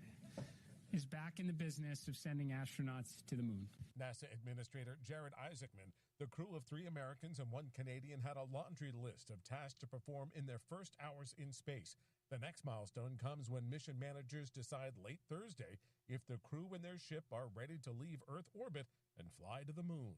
is back in the business of sending astronauts to the moon. NASA Administrator Jared Isaacman, the crew of 3 Americans and 1 Canadian, had a laundry list of tasks to perform in their first hours in space. The next milestone comes when mission managers decide late Thursday if the crew and their ship are ready to leave Earth orbit and fly to the moon.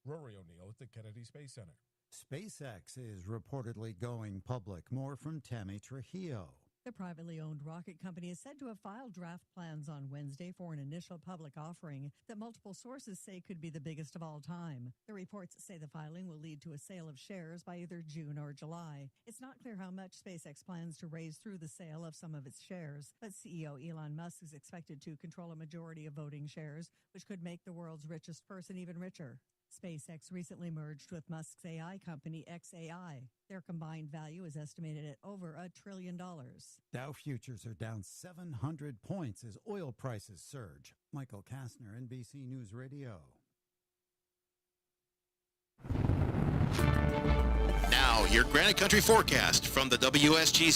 Rory O'Neill at the Kennedy Space Center. SpaceX is reportedly going public. More from Tammy Trujillo. The privately owned rocket company is said to have filed draft plans on Wednesday for an initial public offering that multiple sources say could be the biggest of all time. The reports say the filing will lead to a sale of shares by either June or July. It's not clear how much SpaceX plans to raise through the sale of some of its shares, but CEO Elon Musk is expected to control a majority of voting shares, which could make the world's richest person even richer. SpaceX recently merged with Musk's AI company xAI. Their combined value is estimated at over $1 trillion. Dow futures are down 700 points as oil prices surge. Michael Kastner, NBC News Radio. Now, your Granite Country forecast from the WSGC